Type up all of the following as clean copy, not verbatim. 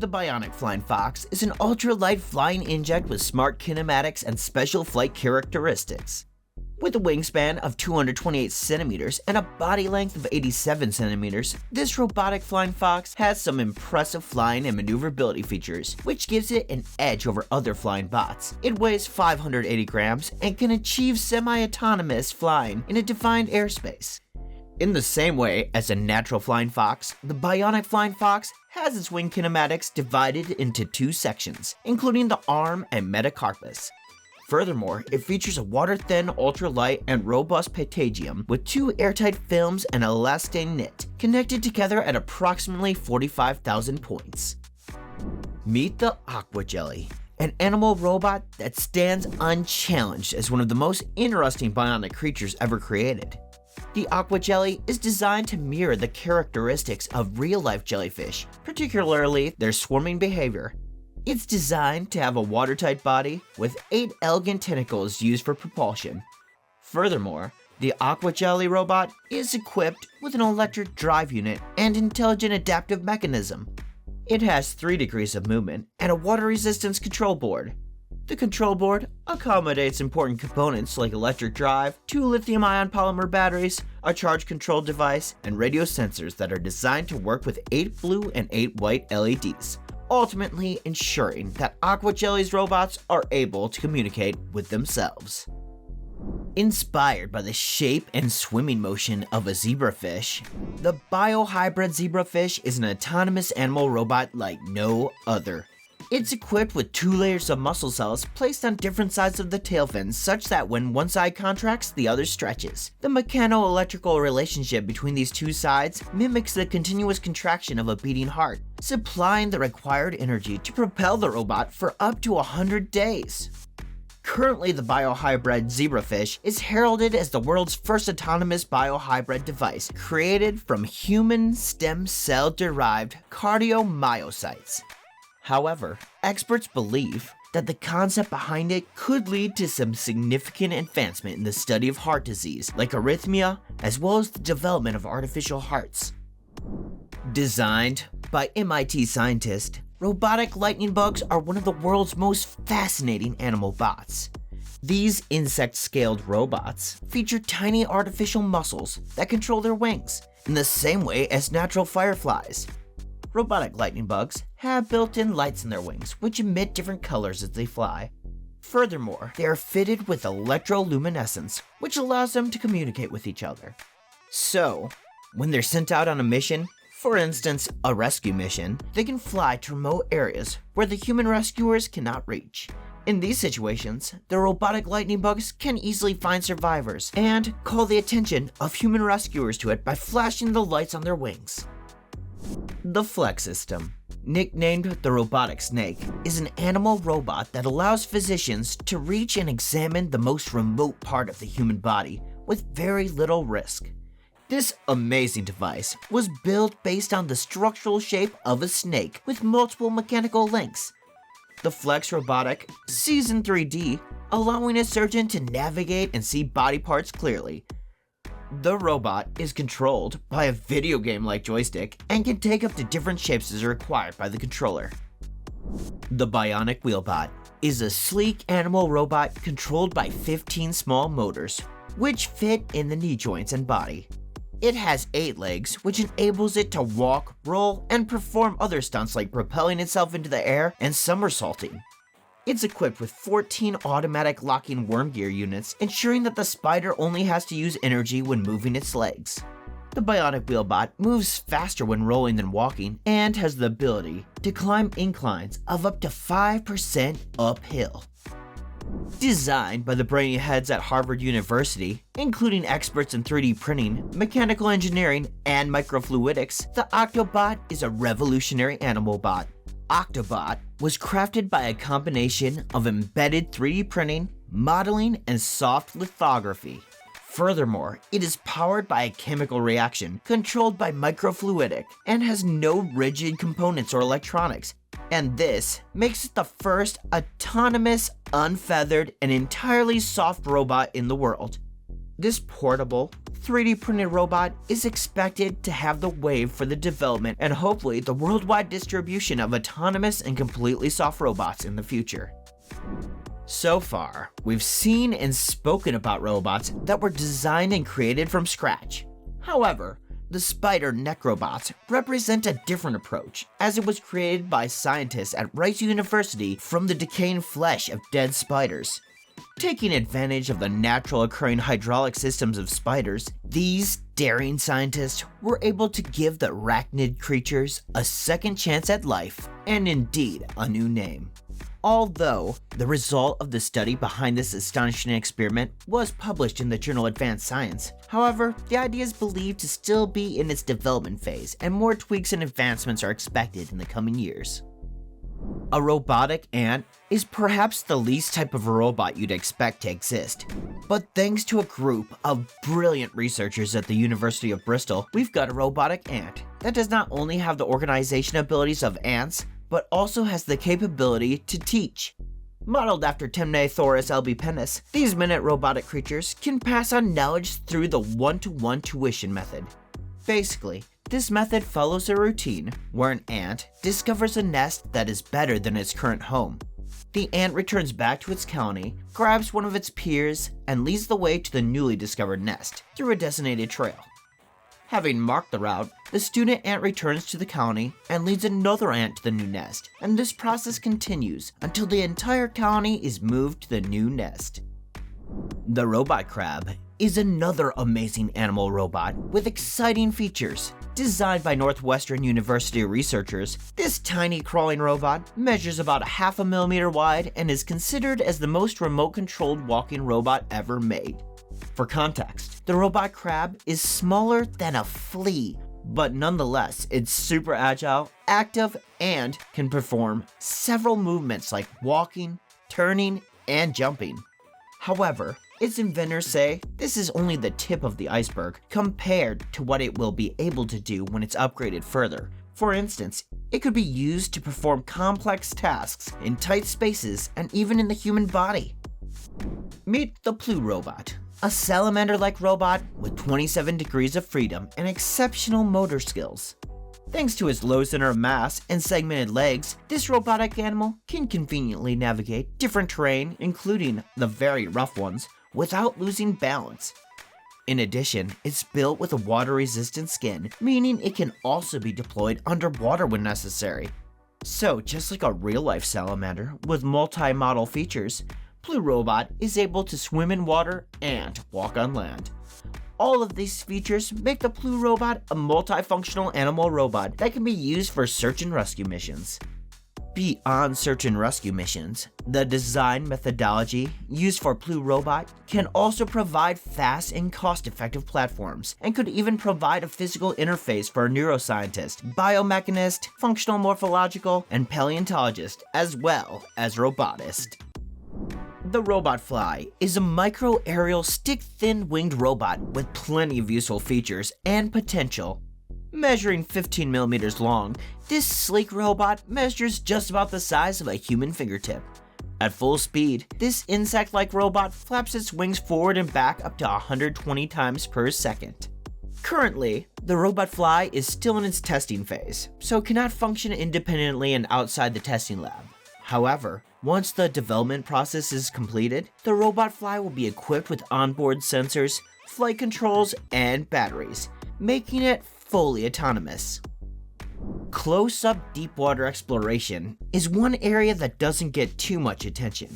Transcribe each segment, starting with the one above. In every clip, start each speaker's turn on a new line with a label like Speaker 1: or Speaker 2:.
Speaker 1: Bionic Flying Fox is an ultra-light flying inject with smart kinematics and special flight characteristics. With a wingspan of 228 centimeters and a body length of 87 centimeters, this robotic flying fox has some impressive flying and maneuverability features, which gives it an edge over other flying bots. It weighs 580 grams and can achieve semi-autonomous flying in a defined airspace. In the same way as a natural flying fox, the Bionic Flying Fox has its wing kinematics divided into two sections, including the arm and metacarpus. Furthermore, it features a water-thin, ultra-light, and robust patagium with two airtight films and elastane knit, connected together at approximately 45,000 points. Meet the AquaJelly, an animal robot that stands unchallenged as one of the most interesting bionic creatures ever created. The AquaJelly is designed to mirror the characteristics of real-life jellyfish, particularly their swarming behavior. It's designed to have a watertight body with 8 elegant tentacles used for propulsion. Furthermore, the AquaJelly robot is equipped with an electric drive unit and intelligent adaptive mechanism. It has 3 degrees of movement and a water resistance control board. The control board accommodates important components like electric drive, 2 lithium-ion polymer batteries, a charge control device, and radio sensors that are designed to work with 8 blue and 8 white LEDs, ultimately ensuring that AquaJelly's robots are able to communicate with themselves. Inspired by the shape and swimming motion of a zebrafish, the Biohybrid Zebrafish is an autonomous animal robot like no other. It's equipped with 2 layers of muscle cells placed on different sides of the tail fin such that when one side contracts, the other stretches. The mechano-electrical relationship between these 2 sides mimics the continuous contraction of a beating heart, supplying the required energy to propel the robot for up to 100 days. Currently, the Biohybrid Zebrafish is heralded as the world's first autonomous biohybrid device created from human stem cell-derived cardiomyocytes. However, experts believe that the concept behind it could lead to some significant advancement in the study of heart disease, like arrhythmia, as well as the development of artificial hearts. Designed by MIT scientists, robotic lightning bugs are one of the world's most fascinating animal bots. These insect-scaled robots feature tiny artificial muscles that control their wings, in the same way as natural fireflies. Robotic lightning bugs have built-in lights in their wings, which emit different colors as they fly. Furthermore, they are fitted with electroluminescence, which allows them to communicate with each other. So, when they're sent out on a mission, for instance, a rescue mission, they can fly to remote areas where the human rescuers cannot reach. In these situations, the robotic lightning bugs can easily find survivors and call the attention of human rescuers to it by flashing the lights on their wings. The Flex System, nicknamed the Robotic Snake, is an animal robot that allows physicians to reach and examine the most remote part of the human body with very little risk. This amazing device was built based on the structural shape of a snake with multiple mechanical links. The Flex Robotic sees in 3D, allowing a surgeon to navigate and see body parts clearly. The robot is controlled by a video game-like joystick and can take up to different shapes as required by the controller. The BionicWheelBot is a sleek animal robot controlled by 15 small motors, which fit in the knee joints and body. It has 8 legs, which enables it to walk, roll, and perform other stunts like propelling itself into the air and somersaulting. It's equipped with 14 automatic locking worm gear units, ensuring that the spider only has to use energy when moving its legs. The BionicWheelBot moves faster when rolling than walking and has the ability to climb inclines of up to 5% uphill. Designed by the brainy heads at Harvard University, including experts in 3D printing, mechanical engineering, and microfluidics, the Octobot is a revolutionary animal bot. Octobot was crafted by a combination of embedded 3D printing, modeling, and soft lithography. Furthermore, it is powered by a chemical reaction controlled by microfluidic and has no rigid components or electronics, and this makes it the first autonomous, unfeathered, and entirely soft robot in the world. This portable, 3D printed robot is expected to have the wave for the development and hopefully the worldwide distribution of autonomous and completely soft robots in the future. So far, we've seen and spoken about robots that were designed and created from scratch. However, the spider Necrobots represent a different approach, as it was created by scientists at Rice University from the decaying flesh of dead spiders. Taking advantage of the natural occurring hydraulic systems of spiders, these daring scientists were able to give the arachnid creatures a second chance at life and indeed a new name. Although the result of the study behind this astonishing experiment was published in the journal Advanced Science, however, the idea is believed to still be in its development phase and more tweaks and advancements are expected in the coming years. A robotic ant is perhaps the least type of robot you'd expect to exist, but thanks to a group of brilliant researchers at the University of Bristol, we've got a robotic ant that does not only have the organization abilities of ants, but also has the capability to teach. Modeled after Temnathoris albipennis, these minute robotic creatures can pass on knowledge through the one-to-one tuition method. Basically, this method follows a routine where an ant discovers a nest that is better than its current home. The ant returns back to its colony, grabs one of its peers, and leads the way to the newly discovered nest through a designated trail. Having marked the route, the student ant returns to the colony and leads another ant to the new nest, and this process continues until the entire colony is moved to the new nest. The robot crab is another amazing animal robot with exciting features. Designed by Northwestern University researchers, this tiny crawling robot measures about 0.5 millimeter wide and is considered as the most remote-controlled walking robot ever made. For context, the robot crab is smaller than a flea, but nonetheless, it's super agile, active, and can perform several movements like walking, turning, and jumping. However, its inventors say this is only the tip of the iceberg compared to what it will be able to do when it's upgraded further. For instance, it could be used to perform complex tasks in tight spaces and even in the human body. Meet the Pleurobot, a salamander-like robot with 27 degrees of freedom and exceptional motor skills. Thanks to its low center of mass and segmented legs, this robotic animal can conveniently navigate different terrain, including the very rough ones, without losing balance. In addition, it's built with a water-resistant skin, meaning it can also be deployed underwater when necessary. So, just like a real-life salamander with multi-model features, Pleurobot is able to swim in water and walk on land. All of these features make the Pleurobot a multifunctional animal robot that can be used for search and rescue missions. Beyond search and rescue missions, the design methodology used for Pleurobot can also provide fast and cost-effective platforms, and could even provide a physical interface for a neuroscientist, biomechanist, functional morphological, and paleontologist, as well as robotist. The Robot Fly is a micro-aerial stick-thin winged robot with plenty of useful features and potential. Measuring 15 millimeters long, this sleek robot measures just about the size of a human fingertip. At full speed, this insect-like robot flaps its wings forward and back up to 120 times per second. Currently, the Robot Fly is still in its testing phase, so cannot function independently and outside the testing lab. However, once the development process is completed, the Robot Fly will be equipped with onboard sensors, flight controls, and batteries, making it fully autonomous. Close-up deep-water exploration is one area that doesn't get too much attention.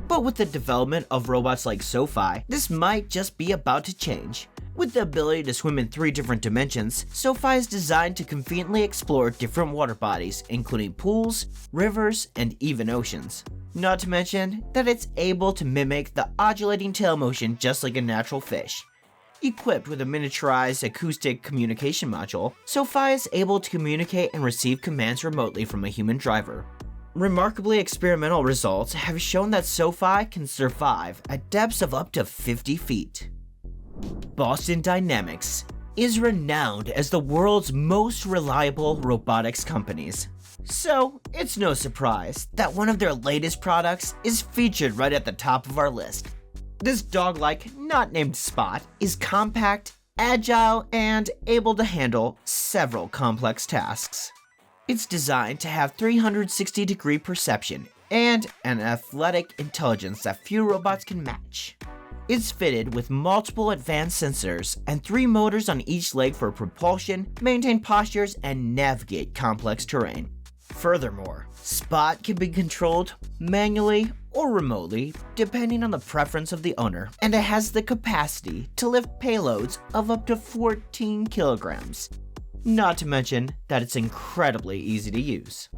Speaker 1: But with the development of robots like SoFi, this might just be about to change. With the ability to swim in 3 different dimensions, SoFi is designed to conveniently explore different water bodies, including pools, rivers, and even oceans. Not to mention that it's able to mimic the undulating tail motion just like a natural fish. Equipped with a miniaturized acoustic communication module, SoFi is able to communicate and receive commands remotely from a human driver. Remarkably experimental results have shown that SoFi can survive at depths of up to 50 feet. Boston Dynamics is renowned as the world's most reliable robotics companies. So, it's no surprise that one of their latest products is featured right at the top of our list. This dog-like, not named Spot, is compact, agile, and able to handle several complex tasks. It's designed to have 360-degree perception and an athletic intelligence that few robots can match. It's fitted with multiple advanced sensors and 3 motors on each leg for propulsion, maintain postures, and navigate complex terrain. Furthermore, Spot can be controlled manually or remotely, depending on the preference of the owner, and it has the capacity to lift payloads of up to 14 kilograms. Not to mention that it's incredibly easy to use.